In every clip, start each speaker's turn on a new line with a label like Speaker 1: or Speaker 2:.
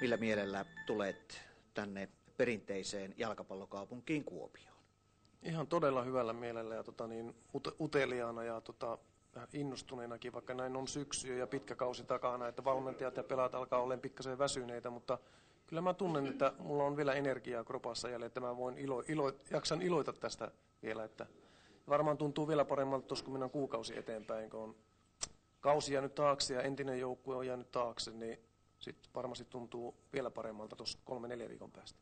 Speaker 1: Millä mielellä tulet tänne perinteiseen jalkapallokaupunkiin Kuopioon?
Speaker 2: Ihan todella hyvällä mielellä ja uteliaana ja vähän innostuneenakin, vaikka näin on syksy ja pitkä kausi takana, että valmentajat ja pelaat alkaa olla pikkasen väsyneitä, mutta kyllä mä tunnen, että mulla on vielä energiaa kropassa jäljellä, että mä voin jaksan iloita tästä vielä, että varmaan tuntuu vielä paremmalta tuossa, kun mennään kuukausi eteenpäin, kun on kausi jäänyt taakse ja entinen joukkue on jäänyt taakse, niin sitten varmasti tuntuu vielä paremmalta tuossa 3-4 viikon päästä.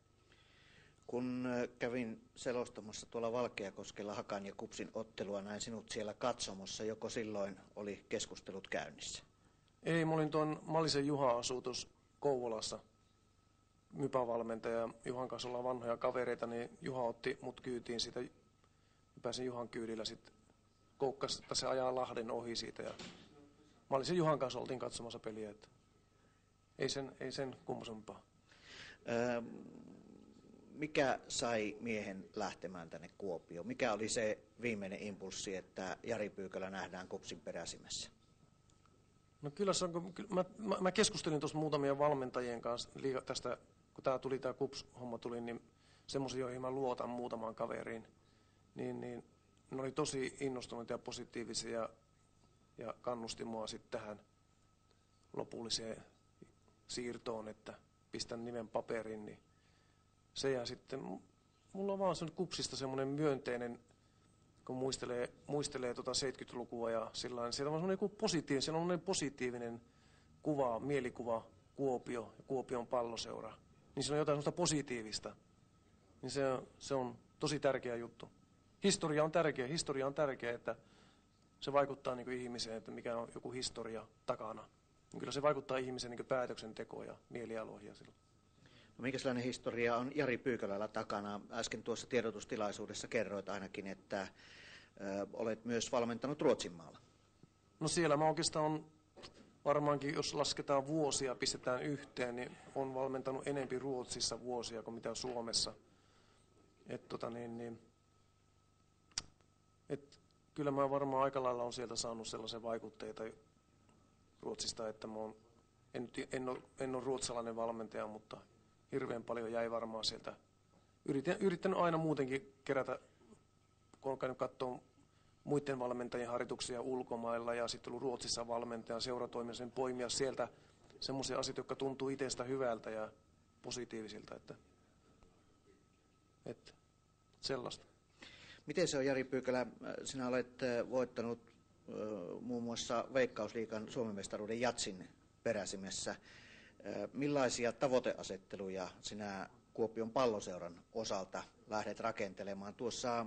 Speaker 1: Kun kävin selostamassa tuolla Valkeakoskella Hakan ja KuPSin ottelua, näin sinut siellä katsomossa, joko silloin oli keskustelut käynnissä?
Speaker 2: Ei, mä olin tuon Malisen Juha asuu tuossa Kouvolassa, MYPA-valmentaja. Juhan kanssa ollaan vanhoja kavereita, niin Juha otti mut kyytiin siitä. Pääsin Juhan kyydillä sitten koukkasi, että se ajaa Lahden ohi siitä. Ja Malisen Juhan kanssa oltiin katsomassa peliä, että ei sen kummosempaa.
Speaker 1: Mikä sai miehen lähtemään tänne Kuopioon? Mikä oli se viimeinen impulssi, että Jari Pyykälä nähdään KuPSin peräsimessä?
Speaker 2: No kyllä se on, mä keskustelin tuossa muutamien valmentajien kanssa tästä, kun tämä KuPS-homma tuli, niin semmoisia, joihin mä luotan muutamaan kaveriin, niin ne oli tosi innostuneita ja positiivisia ja kannusti mua sitten tähän lopulliseen siirtoon, että pistän nimen paperiin, niin se ja sitten, mulla on vaan KuPSista semmoinen myönteinen, kun muistelee 70-lukua ja sillain, siellä on semmoinen positiivinen kuva, mielikuva Kuopio ja Kuopion palloseura. Niin se on jotain semmoista positiivista. Niin se on tosi tärkeä juttu. Historia on tärkeä, että se vaikuttaa niin kuin ihmiseen, että mikä on joku historia takana. Niin kyllä se vaikuttaa ihmisen niin päätöksentekoon ja mielialoihin ja silloin.
Speaker 1: No, minkälainen historia on Jari Pyykälällä takana? Äsken tuossa tiedotustilaisuudessa kerroit ainakin, että olet myös valmentanut Ruotsinmaalla.
Speaker 2: No siellä mä oikeastaan varmaankin, jos lasketaan vuosia, pistetään yhteen, niin on valmentanut enempi Ruotsissa vuosia kuin mitä Suomessa. Kyllä mä varmaan aika lailla on sieltä saanut sellaisen vaikutteita Ruotsista, että en ole ruotsalainen valmentaja, mutta hirveän paljon jäi varmaan sieltä. Yrittänyt aina muutenkin kerätä, kun on käynyt katsomaan muiden valmentajien harjoituksia ulkomailla ja sitten ollut Ruotsissa valmentajan seuratoimisen poimia sieltä semmoisia asioita, jotka tuntuu itsestä hyvältä ja positiivisilta, että sellaista.
Speaker 1: Miten se on, Jari Pyykälä? Sinä olet voittanut muun muassa Veikkausliigan Suomen mestaruuden Jatsin peräsimessä. Millaisia tavoiteasetteluja sinä Kuopion palloseuran osalta lähdet rakentelemaan? Tuossa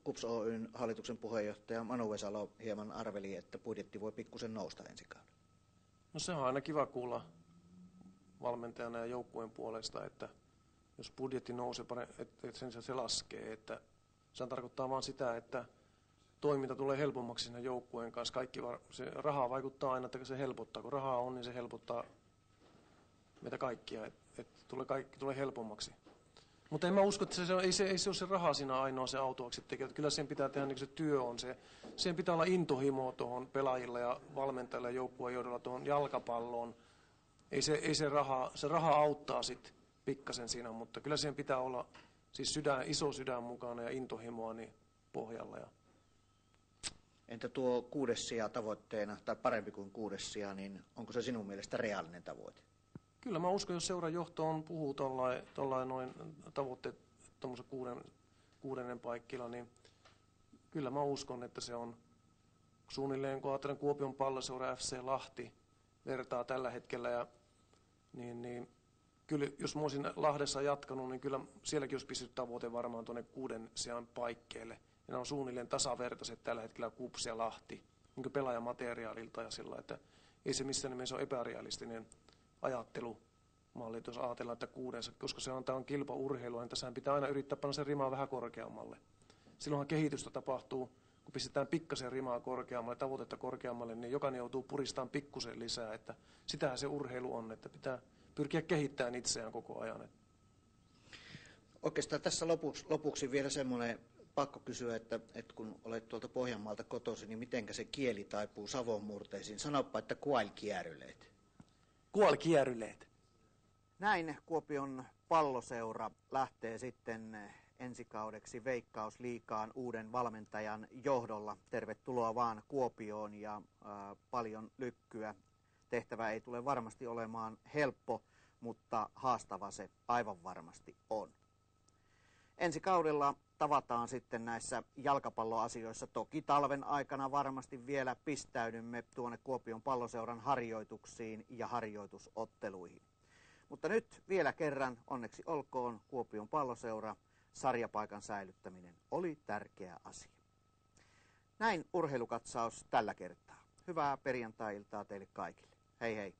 Speaker 1: KuPS Oyn hallituksen puheenjohtaja Manu Vesalo hieman arveli, että budjetti voi pikkusen nousta ensi kaudella.
Speaker 2: No se on aina kiva kuulla valmentajana ja joukkueen puolesta, että jos budjetti nousee, että se laskee. Että se tarkoittaa vain sitä, että toiminta tulee helpommaksi siinä joukkueen kanssa. Se rahaa vaikuttaa aina, että se helpottaa. Kun rahaa on, niin se helpottaa meitä kaikkia, että kaikki tulee helpommaksi. Mutta en mä usko, että ei se ole se raha siinä ainoa se autuaksi tekee. Kyllä sen pitää tehdä niin kuin se työ on. Sen pitää olla intohimoa tuohon pelaajille ja valmentajille ja joukkueen johdolla tuohon jalkapalloon. Ei se raha auttaa sitten pikkasen siinä, mutta kyllä siihen pitää olla siis iso sydän mukana ja intohimoa niin pohjalla.
Speaker 1: Entä tuo 6. sija tavoitteena, tai parempi kuin 6. sija, niin onko se sinun mielestä reaalinen tavoite?
Speaker 2: Kyllä mä uskon, jos seuran johto puhuu tollain noin tavoitteet tuommoisen 6. paikkilla, niin kyllä mä uskon, että se on suunnilleen, kun ajattelen Kuopion palloseura FC Lahti vertaa tällä hetkellä, niin kyllä jos mä olisin Lahdessa jatkanut, niin kyllä sielläkin olisi pystynyt tavoite varmaan tuonne 6. sijan paikkeelle. Ja ne on suunnilleen tasavertaiset tällä hetkellä KuPS ja Lahti, niin kuin pelaajamateriaalilta ja sillä, että ei se missään nimessä ole epärealistinen ajattelumalli, jos ajatellaan, että 6, koska tämä on kilpaurheilua, niin tässä pitää aina yrittää panna sen rimaa vähän korkeammalle. Silloinhan kehitystä tapahtuu, kun pistetään pikkasen rimaa korkeammalle, tavoitetta korkeammalle, niin jokainen joutuu puristamaan pikkusen lisää, että sitähän se urheilu on, että pitää pyrkiä kehittämään itseään koko ajan.
Speaker 1: Oikeastaan tässä lopuksi vielä semmoinen pakko kysyä, että kun olet tuolta Pohjanmaalta kotoisin, niin mitenkä se kieli taipuu Savon murteisiin? Sanoppa, että kualkijäryleet.
Speaker 2: Kualkijäryleet.
Speaker 1: Näin Kuopion Palloseura lähtee sitten ensi kaudeksi Veikkausliigaan uuden valmentajan johdolla. Tervetuloa vaan Kuopioon ja paljon lykkyä. Tehtävä ei tule varmasti olemaan helppo, mutta haastava se aivan varmasti on. Ensi kaudella tavataan sitten näissä jalkapalloasioissa. Toki talven aikana varmasti vielä pistäydymme tuonne Kuopion Palloseuran harjoituksiin ja harjoitusotteluihin. Mutta nyt vielä kerran onneksi olkoon Kuopion Palloseura. Sarjapaikan säilyttäminen oli tärkeä asia. Näin urheilukatsaus tällä kertaa. Hyvää perjantai-iltaa teille kaikille. Hei hei!